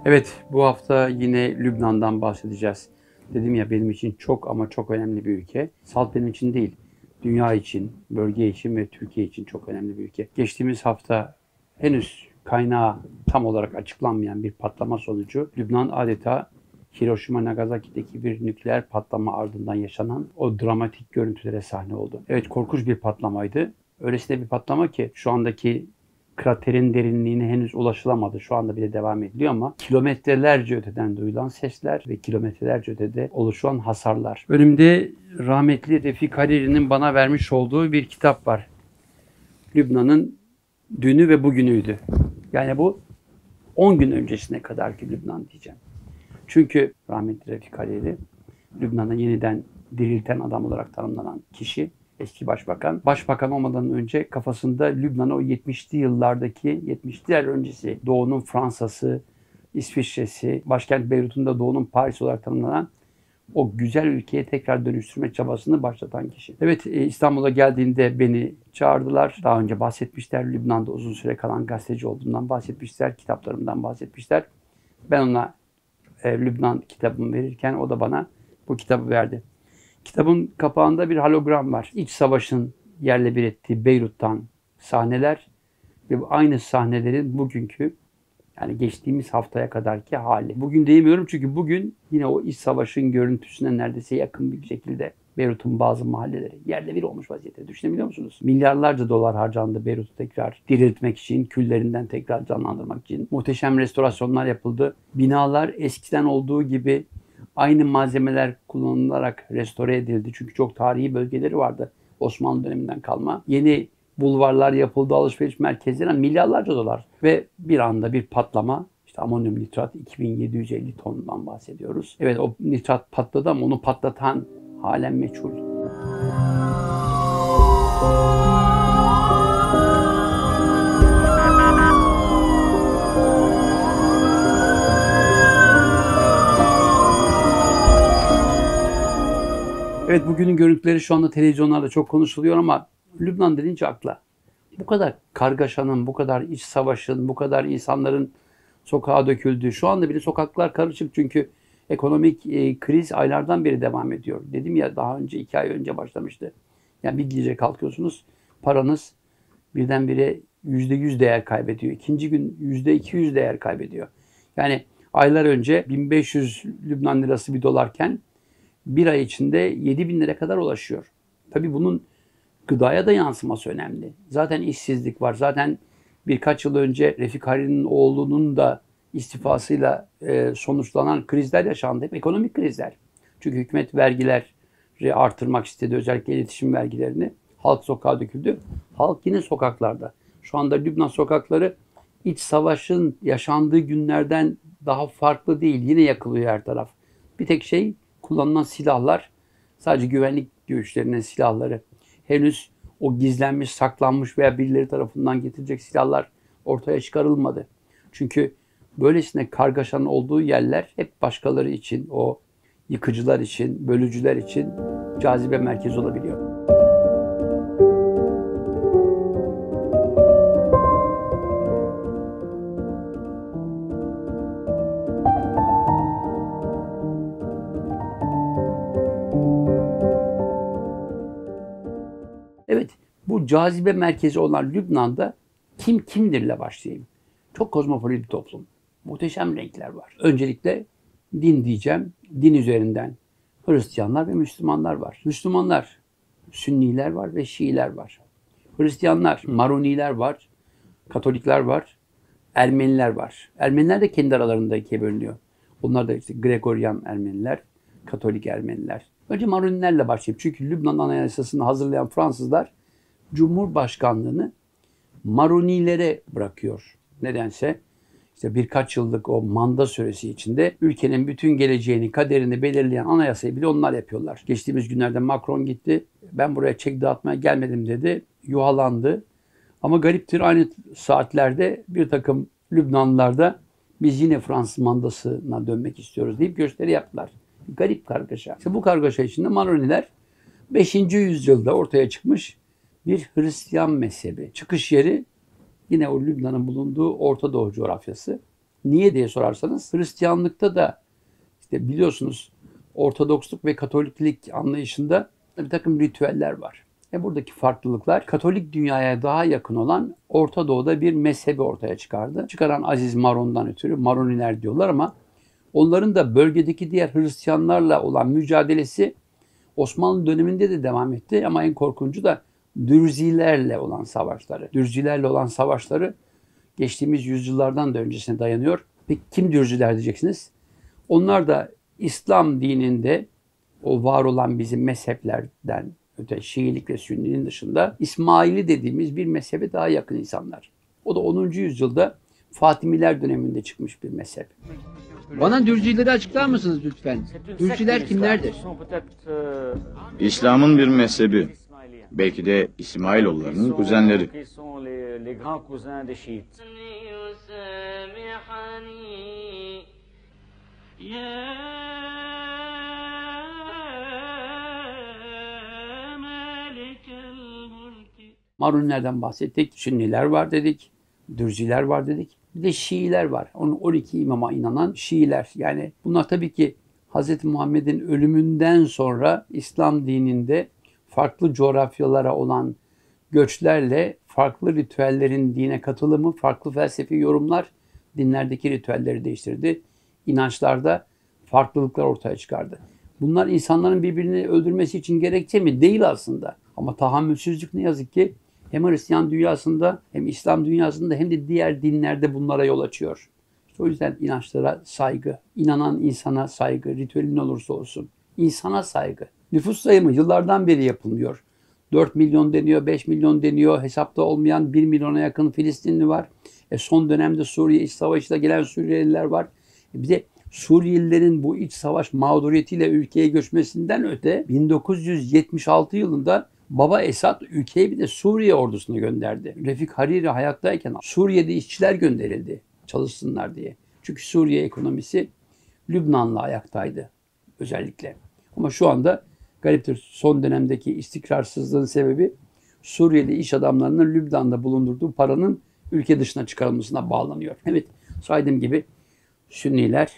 Evet, bu hafta yine Lübnan'dan bahsedeceğiz. Dedim ya benim için çok ama çok önemli bir ülke. Salt benim için değil, dünya için, bölge için ve Türkiye için çok önemli bir ülke. Geçtiğimiz hafta henüz kaynağı tam olarak açıklanmayan bir patlama sonucu Lübnan adeta Hiroşima Nagasaki'deki bir nükleer patlama ardından yaşanan o dramatik görüntülere sahne oldu. Evet, korkunç bir patlamaydı. Öylesine bir patlama ki şu andaki kraterin derinliğine henüz ulaşılamadı. Şu anda bile devam ediliyor ama kilometrelerce öteden duyulan sesler ve kilometrelerce ötede oluşan hasarlar. Önümde rahmetli Refik Hariri'nin bana vermiş olduğu bir kitap var. Lübnan'ın dünü ve bugünüydü. Yani bu 10 gün öncesine kadarki Lübnan diyeceğim. Çünkü rahmetli Refik Hariri, Lübnan'ı yeniden dirilten adam olarak tanımlanan kişi, eski başbakan. Başbakan olmadan önce kafasında Lübnan'ı o 70'li yıllardaki, 70'ler öncesi Doğu'nun Fransa'sı, İsviçre'si, başkent Beyrut'un da Doğu'nun Paris olarak tanımlanan o güzel ülkeye tekrar dönüştürme çabasını başlatan kişi. Evet, İstanbul'a geldiğinde beni çağırdılar. Daha önce bahsetmişler. Lübnan'da uzun süre kalan gazeteci olduğundan bahsetmişler. Kitaplarımdan bahsetmişler. Ben ona Lübnan kitabımı verirken o da bana bu kitabı verdi. Kitabın kapağında bir hologram var. İç savaşın yerle bir ettiği Beyrut'tan sahneler ve aynı sahnelerin bugünkü, yani geçtiğimiz haftaya kadarki hali. Bugün diyemiyorum çünkü bugün yine o iç savaşın görüntüsüne neredeyse yakın bir şekilde Beyrut'un bazı mahalleleri yerle bir olmuş vaziyette. Düşünebiliyor musunuz? Milyarlarca dolar harcandı Beyrut'u tekrar diriltmek için, küllerinden tekrar canlandırmak için. Muhteşem restorasyonlar yapıldı. Binalar eskiden olduğu gibi aynı malzemeler kullanılarak restore edildi. Çünkü çok tarihi bölgeleri vardı Osmanlı döneminden kalma. Yeni bulvarlar yapıldı, alışveriş merkezleri, milyarlarca dolar. Ve bir anda bir patlama, işte amonyum nitrat 2750 tondan bahsediyoruz. Evet, o nitrat patladı ama onu patlatan halen meçhul. Evet, bugünün görüntüleri şu anda televizyonlarda çok konuşuluyor ama Lübnan denince akla bu kadar kargaşanın, bu kadar iç savaşın, bu kadar insanların sokağa döküldüğü, şu anda bile sokaklar karışık çünkü ekonomik kriz aylardan beri devam ediyor. Dedim ya daha önce 2 ay önce başlamıştı. Yani bir gece kalkıyorsunuz, paranız birdenbire %100 değer kaybediyor. İkinci gün %200 değer kaybediyor. Yani aylar önce 1500 Lübnan lirası bir dolarken bir ay içinde 7.000 lira kadar ulaşıyor. Tabii bunun gıdaya da yansıması önemli. Zaten işsizlik var. Zaten birkaç yıl önce Refik Hariri'nin oğlunun da istifasıyla sonuçlanan krizler yaşandı. Hep ekonomik krizler. Çünkü hükümet vergileri artırmak istedi. Özellikle iletişim vergilerini. Halk sokağa döküldü. Halk yine sokaklarda. Şu anda Lübnan sokakları iç savaşın yaşandığı günlerden daha farklı değil. Yine yakılıyor her taraf. Bir tek şey, kullanılan silahlar, sadece güvenlik güçlerinin silahları. Henüz o gizlenmiş, saklanmış veya birileri tarafından getirilecek silahlar ortaya çıkarılmadı. Çünkü böylesine kargaşanın olduğu yerler hep başkaları için, o yıkıcılar için, bölücüler için cazibe merkezi olabiliyor. Evet, bu cazibe merkezi olan Lübnan'da kim kimdirle başlayayım. Çok kozmopolit bir toplum. Muhteşem renkler var. Öncelikle din diyeceğim. Din üzerinden Hristiyanlar ve Müslümanlar var. Müslümanlar, Sünniler var ve Şiiler var. Hristiyanlar, Maruniler var, Katolikler var, Ermeniler var. Ermeniler de kendi aralarında ikiye bölünüyor. Bunlar da işte Gregorian Ermeniler, Katolik Ermeniler. Önce Marunilerle başlayayım. Çünkü Lübnan Anayasası'nı hazırlayan Fransızlar Cumhurbaşkanlığını Marunilere bırakıyor. Nedense işte birkaç yıllık o manda süresi içinde ülkenin bütün geleceğini, kaderini belirleyen anayasayı bile onlar yapıyorlar. Geçtiğimiz günlerde Macron gitti. Ben buraya çek dağıtmaya gelmedim dedi. Yuhalandı. Ama gariptir, aynı saatlerde bir takım Lübnanlılar da biz yine Fransız mandasına dönmek istiyoruz deyip gösteri yaptılar. Garip kargaşa. İşte bu kargaşa içinde Maroniler 5. yüzyılda ortaya çıkmış bir Hristiyan mezhebi. Çıkış yeri yine o Lübnan'ın bulunduğu Orta Doğu coğrafyası. Niye diye sorarsanız Hristiyanlıkta da işte biliyorsunuz Ortodoksluk ve Katoliklik anlayışında bir takım ritüeller var. Buradaki farklılıklar Katolik dünyaya daha yakın olan Orta Doğu'da bir mezhebi ortaya çıkardı. Çıkaran Aziz Maron'dan ötürü Maroniler diyorlar ama onların da bölgedeki diğer Hristiyanlarla olan mücadelesi Osmanlı döneminde de devam etti ama en korkuncu da Dürzilerle olan savaşları. Dürzilerle olan savaşları geçtiğimiz yüzyıllardan da öncesine dayanıyor. Peki kim Dürziler diyeceksiniz? Onlar da İslam dininde o var olan bizim mezheplerden öte Şiilik ve Sünninin dışında İsmaili dediğimiz bir mezhebe daha yakın insanlar. O da 10. yüzyılda Fatimiler döneminde çıkmış bir mezhep. Bana Dürzileri açıklar mısınız lütfen? Dürziler kimlerdir? İslam'ın bir mezhebi. Belki de İsmailoğullarının kuzenleri. Marunilerden bahsettik, Sünniler var dedik, Dürziler var dedik. Bir de Şiiler var. 12 imama inanan Şiiler. Yani bunlar tabii ki Hz. Muhammed'in ölümünden sonra İslam dininde farklı coğrafyalara olan göçlerle farklı ritüellerin dine katılımı, farklı felsefi yorumlar dinlerdeki ritüelleri değiştirdi. İnançlarda farklılıklar ortaya çıkardı. Bunlar insanların birbirini öldürmesi için gerekçe mi? Değil aslında. Ama tahammülsüzlük ne yazık ki hem Hristiyan dünyasında hem İslam dünyasında hem de diğer dinlerde bunlara yol açıyor. İşte o yüzden inançlara saygı, inanan insana saygı, ritüelin ne olursa olsun. İnsana saygı. Nüfus sayımı yıllardan beri yapılmıyor. 4 milyon deniyor, 5 milyon deniyor. Hesapta olmayan 1 milyona yakın Filistinli var. Son dönemde Suriye İç Savaşı'da gelen Suriyeliler var. Bir de Suriyelilerin bu iç savaş mağduriyetiyle ülkeye göçmesinden öte 1976 yılında Baba Esad ülkeye bir de Suriye ordusunu gönderdi. Refik Hariri hayattayken Suriye'de işçiler gönderildi çalışsınlar diye. Çünkü Suriye ekonomisi Lübnan'la ayaktaydı özellikle. Ama şu anda gariptir, son dönemdeki istikrarsızlığın sebebi Suriyeli iş adamlarının Lübnan'da bulundurduğu paranın ülke dışına çıkarılmasına bağlanıyor. Evet, saydığım gibi Sünniler,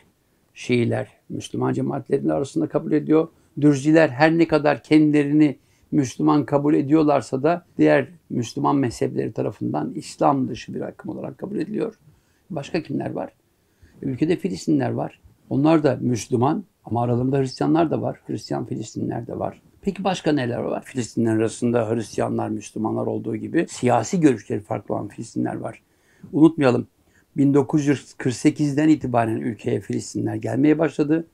Şiiler Müslüman cemaatlerinin arasında kabul ediyor. Dürziler her ne kadar kendilerini Müslüman kabul ediyorlarsa da diğer Müslüman mezhepleri tarafından İslam dışı bir akım olarak kabul ediliyor. Başka kimler var? Ülkede Filistinler var. Onlar da Müslüman ama aralarında Hristiyanlar da var. Hristiyan Filistinler de var. Peki başka neler var? Filistinler arasında Hristiyanlar, Müslümanlar olduğu gibi siyasi görüşleri farklı olan Filistinler var. Unutmayalım, 1948'den itibaren ülkeye Filistinler gelmeye başladı.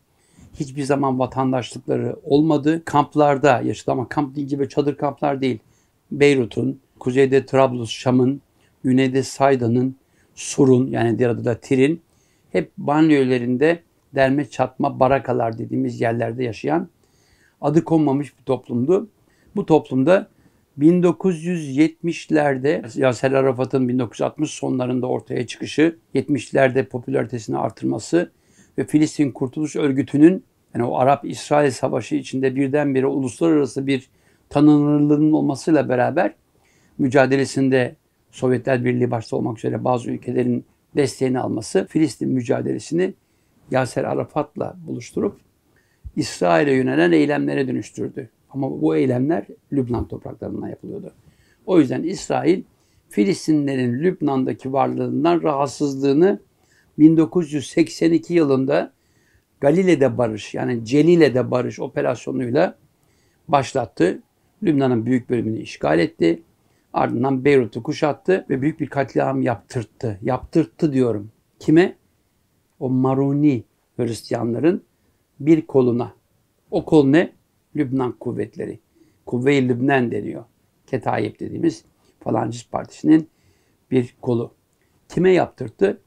Hiçbir zaman vatandaşlıkları olmadı. Kamplarda yaşadı ama kamp deyince böyle çadır kamplar değil. Beyrut'un, kuzeyde Trablus, Şam'ın, güneyde Sayda'nın, Sur'un yani diğer adı da Tir'in hep banliyölerinde derme çatma barakalar dediğimiz yerlerde yaşayan adı konmamış bir toplumdu. Bu toplumda 1970'lerde Yaser Arafat'ın 1960 sonlarında ortaya çıkışı, 70'lerde popülaritesini artırması ve Filistin Kurtuluş Örgütü'nün yani o Arap-İsrail Savaşı içinde birdenbire uluslararası bir tanınırlığının olmasıyla beraber mücadelesinde Sovyetler Birliği başta olmak üzere bazı ülkelerin desteğini alması Filistin mücadelesini Yaser Arafat'la buluşturup İsrail'e yönelen eylemlere dönüştürdü. Ama bu eylemler Lübnan topraklarından yapılıyordu. O yüzden İsrail Filistinlerin Lübnan'daki varlığından rahatsızlığını 1982 yılında Galile'de barış yani Celile'de barış operasyonuyla başlattı. Lübnan'ın büyük bölümünü işgal etti. Ardından Beyrut'u kuşattı ve büyük bir katliam yaptırttı. Yaptırttı diyorum. Kime? O Maroni Hristiyanların bir koluna. O kol ne? Lübnan kuvvetleri. Kuvve-i Lübnan deniyor. Ketayip dediğimiz Falancist Partisi'nin bir kolu. Kime yaptırttı?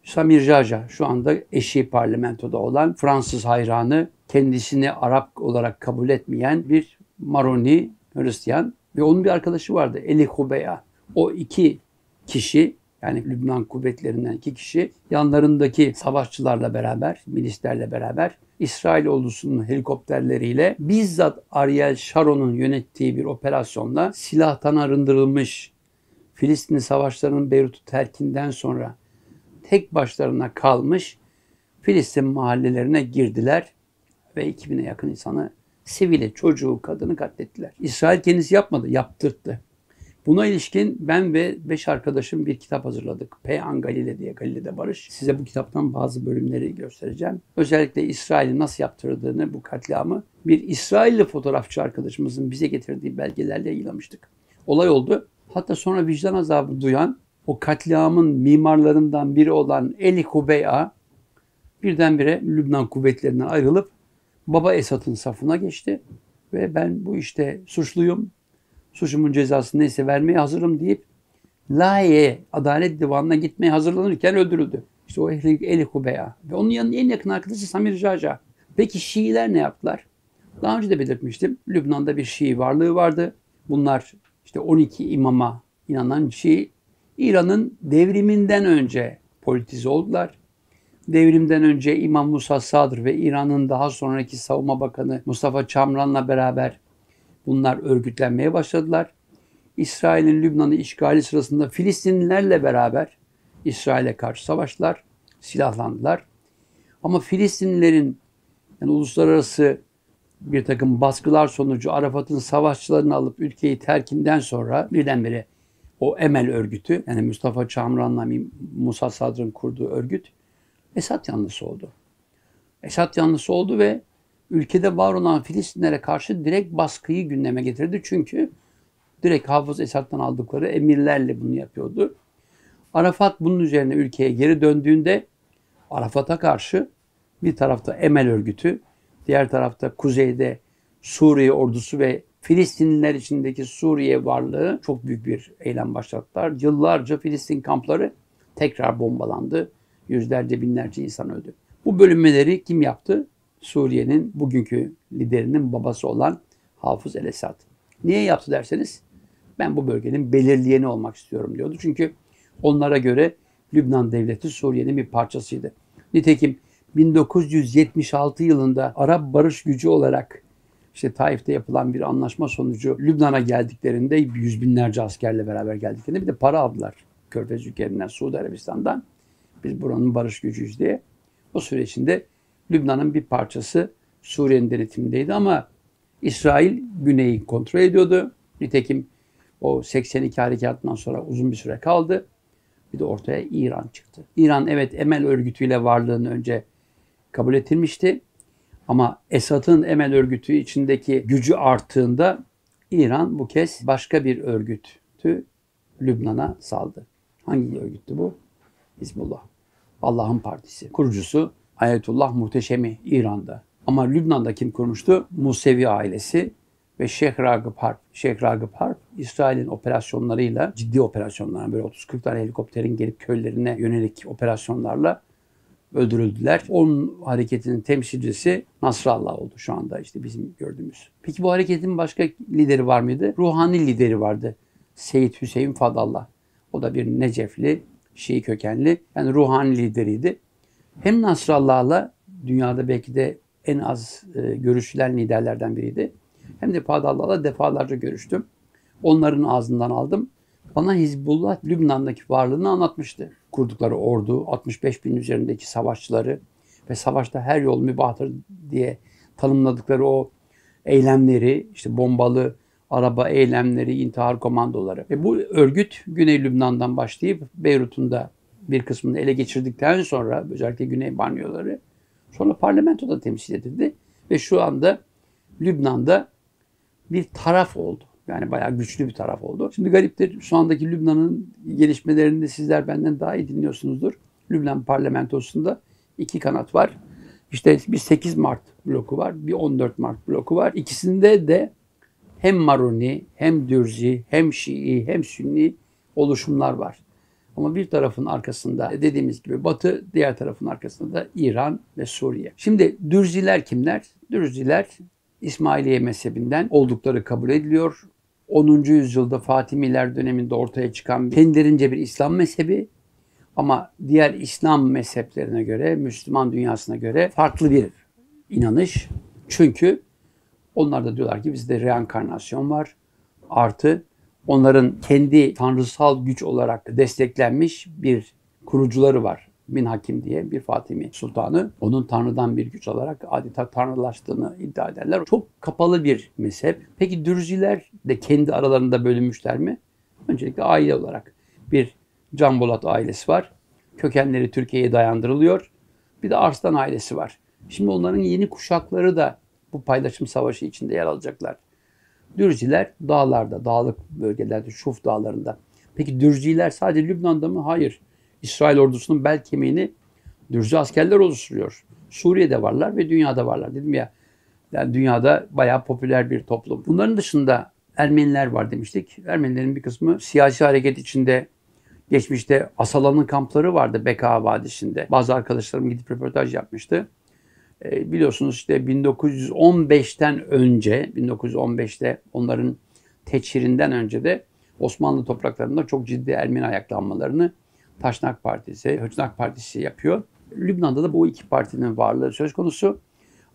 Samir Jaja, şu anda eşi parlamentoda olan Fransız hayranı, kendisini Arap olarak kabul etmeyen bir Maroni Hristiyan ve onun bir arkadaşı vardı Eli Hubeya. O iki kişi yani Lübnan kuvvetlerinden iki kişi yanlarındaki savaşçılarla beraber, milislerle beraber İsrail ordusunun helikopterleriyle bizzat Ariel Sharon'un yönettiği bir operasyonla silahtan arındırılmış Filistin savaşlarının Beyrut'u terkinden sonra tek başlarına kalmış Filistin mahallelerine girdiler ve 2000'e yakın insanı, sivili, çocuğu, kadını katlettiler. İsrail kendisi yapmadı, yaptırttı. Buna ilişkin ben ve 5 arkadaşım bir kitap hazırladık. Peyam Galile diye, Galile'de Barış. Size bu kitaptan bazı bölümleri göstereceğim. Özellikle İsrail'in nasıl yaptırdığını, bu katliamı bir İsrailli fotoğrafçı arkadaşımızın bize getirdiği belgelerle yayınlamıştık. Olay oldu. Hatta sonra vicdan azabı duyan, o katliamın mimarlarından biri olan Eli Kubeya birdenbire Lübnan kuvvetlerinden ayrılıp Baba Esad'ın safına geçti. Ve ben bu işte suçluyum, suçumun cezasını neyse vermeye hazırım deyip Lahey'e, Adalet Divanı'na gitmeye hazırlanırken öldürüldü. İşte o Eli Kubeya. Ve onun yanında en yakın arkadaşı Samir Caca. Peki Şiiler ne yaptılar? Daha önce de belirtmiştim. Lübnan'da bir Şii varlığı vardı. Bunlar işte 12 imama inanan Şii. İran'ın devriminden önce politize oldular. Devrimden önce İmam Musa Sadr ve İran'ın daha sonraki Savunma Bakanı Mustafa Çamran'la beraber bunlar örgütlenmeye başladılar. İsrail'in Lübnan'ı işgali sırasında Filistinlilerle beraber İsrail'e karşı savaştılar, silahlandılar. Ama Filistinlilerin yani uluslararası bir takım baskılar sonucu Arafat'ın savaşçılarını alıp ülkeyi terkinden sonra birdenbire o Emel örgütü, yani Mustafa Çamran'la Musa Sadr'ın kurduğu örgüt Esad yanlısı oldu. Esad yanlısı oldu ve ülkede var olan Filistinlere karşı direkt baskıyı gündeme getirdi. Çünkü direkt Hafız Esad'dan aldıkları emirlerle bunu yapıyordu. Arafat bunun üzerine ülkeye geri döndüğünde Arafat'a karşı bir tarafta Emel örgütü, diğer tarafta kuzeyde Suriye ordusu ve Filistinliler içindeki Suriye varlığı çok büyük bir eylem başlattılar. Yıllarca Filistin kampları tekrar bombalandı. Yüzlerce binlerce insan öldü. Bu bölünmeleri kim yaptı? Suriye'nin bugünkü liderinin babası olan Hafız el-Esad. Niye yaptı derseniz, ben bu bölgenin belirleyeni olmak istiyorum diyordu. Çünkü onlara göre Lübnan devleti Suriye'nin bir parçasıydı. Nitekim 1976 yılında Arap barış gücü olarak işte Taif'te yapılan bir anlaşma sonucu Lübnan'a geldiklerinde yüz binlerce askerle beraber geldiklerinde bir de para aldılar Körfez ülkelerinden, Suudi Arabistan'dan. Biz buranın barış gücüyüz diye. O süre içinde Lübnan'ın bir parçası Suriye'nin denetimindeydi ama İsrail güneyi kontrol ediyordu. Nitekim o 82 harekatından sonra uzun bir süre kaldı. Bir de ortaya İran çıktı. İran evet Emel örgütüyle varlığını önce kabul ettirmişti. Ama Esad'ın Emel örgütü içindeki gücü arttığında İran bu kez başka bir örgütü Lübnan'a saldı. Hangi örgüttü bu? Hizbullah. Allah'ın partisi. Kurucusu Ayetullah Muhteşemi İran'da. Ama Lübnan'da kim kurmuştu? Musevi ailesi ve Şeyh Ragıp Harp. Şeyh Ragıp Harp, İsrail'in operasyonlarıyla, ciddi operasyonlarla, böyle 30-40 tane helikopterin gelip köylerine yönelik operasyonlarla öldürüldüler. Onun hareketinin temsilcisi Nasrallah oldu şu anda işte bizim gördüğümüz. Peki bu hareketin başka lideri var mıydı? Ruhani lideri vardı. Seyyid Hüseyin Fadallah. O da bir Necefli, Şii kökenli, yani ruhani lideriydi. Hem Nasrallah'la dünyada belki de en az görüşülen liderlerden biriydi. Hem de Fadallah'la defalarca görüştüm. Onların ağzından aldım. Bana Hizbullah Lübnan'daki varlığını anlatmıştı. Kurdukları ordu, 65 bin üzerindeki savaşçıları ve savaşta her yol mübahtır diye tanımladıkları o eylemleri, işte bombalı araba eylemleri, intihar komandoları. Ve bu örgüt Güney Lübnan'dan başlayıp Beyrut'un da bir kısmını ele geçirdikten sonra özellikle Güney banyoları sonra parlamentoda temsil edildi. Ve şu anda Lübnan'da bir taraf oldu. Yani bayağı güçlü bir taraf oldu. Şimdi gariptir, şu andaki Lübnan'ın gelişmelerini sizler benden daha iyi dinliyorsunuzdur. Lübnan parlamentosunda iki kanat var. İşte bir 8 Mart bloku var, bir 14 Mart bloku var. İkisinde de hem Maruni, hem Dürzi, hem Şii, hem Sünni oluşumlar var. Ama bir tarafın arkasında dediğimiz gibi Batı, diğer tarafın arkasında da İran ve Suriye. Şimdi Dürziler kimler? Dürziler İsmailiye mezhebinden oldukları kabul ediliyor. 10. yüzyılda Fatimiler döneminde ortaya çıkan kendilerince bir İslam mezhebi. Ama diğer İslam mezheplerine göre, Müslüman dünyasına göre farklı bir inanış. Çünkü onlar da diyorlar ki bizde reenkarnasyon var. Artı onların kendi tanrısal güç olarak desteklenmiş bir kurucuları var. bin Hakim diye bir Fatimi sultanı. Onun Tanrı'dan bir güç alarak adeta tanrılaştığını iddia ederler. Çok kapalı bir mezhep. Peki Dürziler de kendi aralarında bölünmüşler mi? Öncelikle aile olarak bir Can Bolat ailesi var. Kökenleri Türkiye'ye dayandırılıyor. Bir de Arslan ailesi var. Şimdi onların yeni kuşakları da bu paylaşım savaşı içinde yer alacaklar. Dürziler dağlarda, dağlık bölgelerde, Şuf dağlarında. Peki Dürziler sadece Lübnan'da mı? Hayır. İsrail ordusunun bel kemiğini Dürzi askerler oluşturuyor. Suriye'de varlar ve dünyada varlar. Dedim ya, yani dünyada bayağı popüler bir toplum. Bunların dışında Ermeniler var demiştik. Ermenilerin bir kısmı siyasi hareket içinde geçmişte Asala'nın kampları vardı Beka Vadisi'nde. Bazı arkadaşlarım gidip röportaj yapmıştı. Biliyorsunuz işte 1915'ten önce, 1915'te onların teçhirinden önce de Osmanlı topraklarında çok ciddi Ermeni ayaklanmalarını Taşnak Partisi, Höçnak Partisi yapıyor. Lübnan'da da bu iki partinin varlığı söz konusu.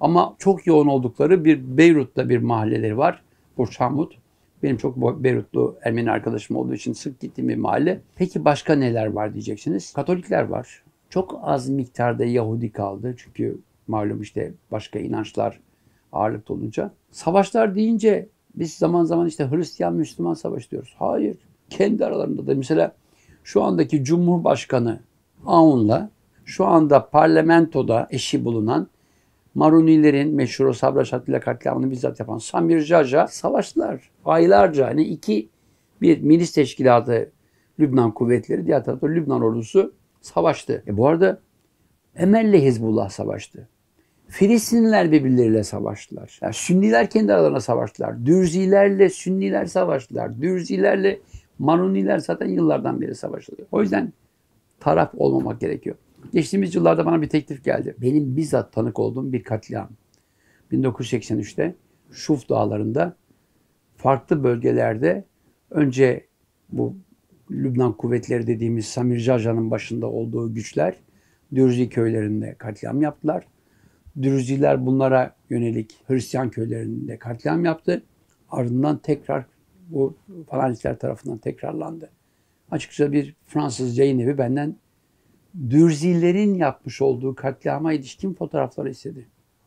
Ama çok yoğun oldukları bir Beyrut'ta bir mahalleleri var. Burçhamut. Benim çok Beyrutlu Ermeni arkadaşım olduğu için sık gittiğim bir mahalle. Peki başka neler var diyeceksiniz. Katolikler var. Çok az miktarda Yahudi kaldı. Çünkü malum işte başka inançlar ağırlıkta olunca. Savaşlar deyince biz zaman zaman işte Hristiyan-Müslüman savaş diyoruz. Hayır. Kendi aralarında da mesela şu andaki Cumhurbaşkanı Aoun'la şu anda parlamentoda eşi bulunan Marunilerin meşhur Sabra Şatila katliamını bizzat yapan Samir Caca savaştılar. Aylarca hani bir milis teşkilatı Lübnan kuvvetleri, diğer tarafta Lübnan ordusu savaştı. Bu arada Emel'le Hizbullah savaştı. Filistinliler birbirleriyle savaştılar. Yani Sünniler kendi aralarına savaştılar. Dürzilerle Sünniler savaştılar. Dürzilerle Maruniler zaten yıllardan beri savaşılıyor. O yüzden taraf olmamak gerekiyor. Geçtiğimiz yıllarda bana bir teklif geldi. Benim bizzat tanık olduğum bir katliam. 1983'te Şuf Dağları'nda farklı bölgelerde önce bu Lübnan kuvvetleri dediğimiz Samir Caca'nın başında olduğu güçler Dürzi köylerinde katliam yaptılar. Dürziler bunlara yönelik Hristiyan köylerinde katliam yaptı. Ardından tekrar bu Falanistler tarafından tekrarlandı. Açıkça bir Fransız yayın evi benden Dürzilerin yapmış olduğu katliama ilişkin fotoğrafları istedi.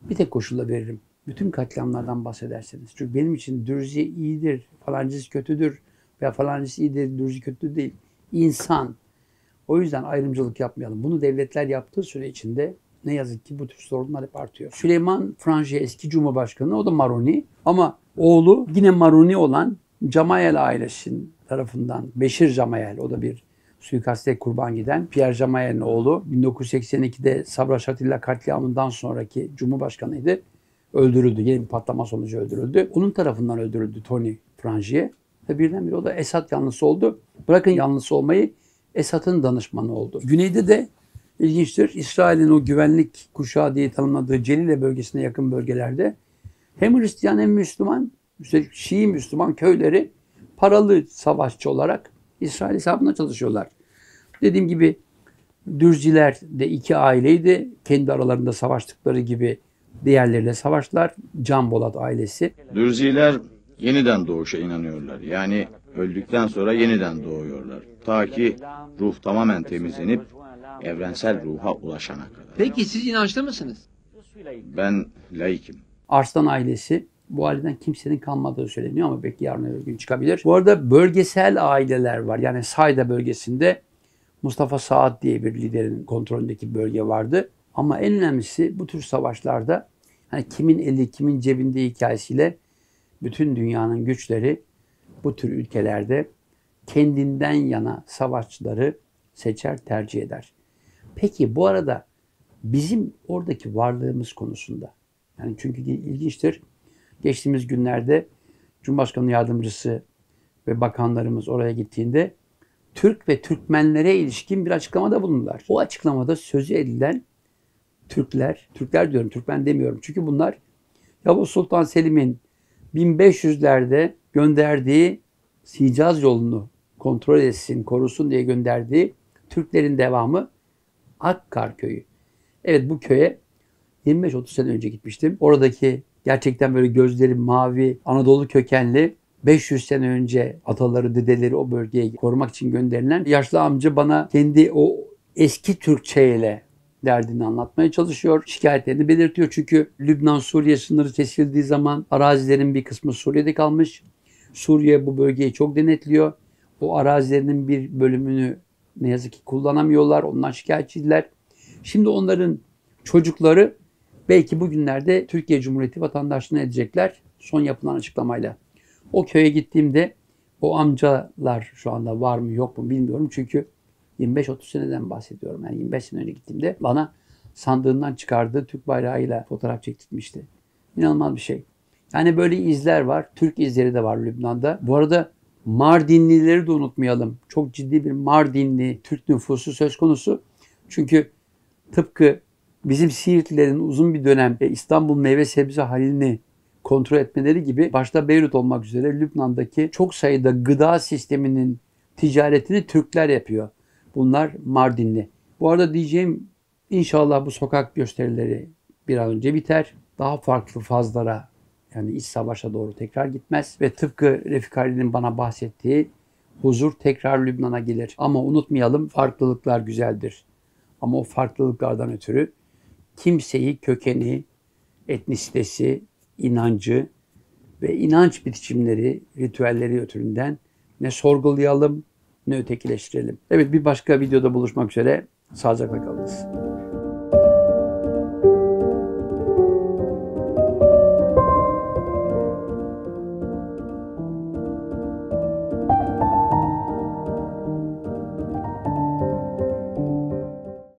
Bir tek koşulla veririm. Bütün katliamlardan bahsederseniz. Çünkü benim için Dürzi iyidir, falancısı kötüdür veya falancısı iyidir, Dürzi kötü değil. İnsan. O yüzden ayrımcılık yapmayalım. Bunu devletler yaptığı süre içinde ne yazık ki bu tür sorunlar hep artıyor. Süleyman Franji eski Cumhurbaşkanı, o da Maruni. Ama oğlu yine Maruni olan Cemayel ailesinin tarafından, Beşir Cemayel, o da bir suikaste kurban giden Pierre Cemayel'in oğlu, 1982'de Sabra Şatila katliamından sonraki Cumhurbaşkanıydı. Öldürüldü. Yeni bir patlama sonucu öldürüldü. Onun tarafından öldürüldü Tony Frangi'ye. Ve birdenbire o da Esad yanlısı oldu. Bırakın yanlısı olmayı, Esad'ın danışmanı oldu. Güneyde de ilginçtir. İsrail'in o güvenlik kuşağı diye tanımladığı Celile bölgesine yakın bölgelerde hem Hristiyan hem Müslüman, üstelik Şii Müslüman köyleri paralı savaşçı olarak İsrail hesabına çalışıyorlar. Dediğim gibi Dürziler de iki aileydi. Kendi aralarında savaştıkları gibi diğerleriyle savaştılar. Can Bolat ailesi. Dürziler yeniden doğuşa inanıyorlar. Yani öldükten sonra yeniden doğuyorlar. Ta ki ruh tamamen temizlenip evrensel ruha ulaşana kadar. Peki siz inançlı mısınız? Ben laikim. Arslan ailesi, bu aileden kimsenin kalmadığı söyleniyor ama belki yarın öbür gün çıkabilir. Bu arada bölgesel aileler var. Yani Sayda bölgesinde Mustafa Saad diye bir liderin kontrolündeki bölge vardı. Ama en önemlisi bu tür savaşlarda hani kimin eli kimin cebinde hikayesiyle bütün dünyanın güçleri bu tür ülkelerde kendinden yana savaşçıları seçer, tercih eder. Peki bu arada bizim oradaki varlığımız konusunda, yani çünkü ilginçtir. Geçtiğimiz günlerde Cumhurbaşkanı Yardımcısı ve bakanlarımız oraya gittiğinde Türk ve Türkmenlere ilişkin bir açıklamada bulundular. O açıklamada sözü edilen Türkler diyorum, Türkmen demiyorum. Çünkü bunlar Yavuz Sultan Selim'in 1500'lerde gönderdiği Hicaz yolunu kontrol etsin, korusun diye gönderdiği Türklerin devamı Akkar köyü. Evet, bu köye 25-30 sene önce gitmiştim. Oradaki gerçekten böyle gözleri mavi, Anadolu kökenli 500 sene önce ataları, dedeleri o bölgeye korumak için gönderilen yaşlı amca bana kendi o eski Türkçe ile derdini anlatmaya çalışıyor. Şikayetlerini belirtiyor. Çünkü Lübnan-Suriye sınırı kesildiği zaman arazilerin bir kısmı Suriye'de kalmış. Suriye bu bölgeyi çok denetliyor. O arazilerinin bir bölümünü ne yazık ki kullanamıyorlar. Ondan şikayetçiler. Şimdi onların çocukları belki bugünlerde Türkiye Cumhuriyeti vatandaşlığını edecekler. Son yapılan açıklamayla. O köye gittiğimde o amcalar şu anda var mı yok mu bilmiyorum. Çünkü 25-30 seneden bahsediyorum. Yani 25 sene önce gittiğimde bana sandığından çıkardığı Türk bayrağıyla fotoğraf çektirmişti. İnanılmaz bir şey. Yani böyle izler var. Türk izleri de var Lübnan'da. Bu arada Mardinlileri de unutmayalım. Çok ciddi bir Mardinli Türk nüfusu söz konusu. Çünkü tıpkı bizim Siirtlilerin uzun bir dönem İstanbul meyve sebze halini kontrol etmeleri gibi başta Beyrut olmak üzere Lübnan'daki çok sayıda gıda sisteminin ticaretini Türkler yapıyor. Bunlar Mardinli. Bu arada diyeceğim inşallah bu sokak gösterileri bir an önce biter. Daha farklı fazlara yani iç savaşa doğru tekrar gitmez. Ve tıpkı Refik Hariri'nin bana bahsettiği huzur tekrar Lübnan'a gelir. Ama unutmayalım farklılıklar güzeldir. Ama o farklılıklardan ötürü kimseyi kökeni, etnisitesi, inancı ve inanç biçimleri, ritüelleri ötüründen ne sorgulayalım ne ötekileştirelim. Evet bir başka videoda buluşmak üzere. Sağlıcakla kalınız.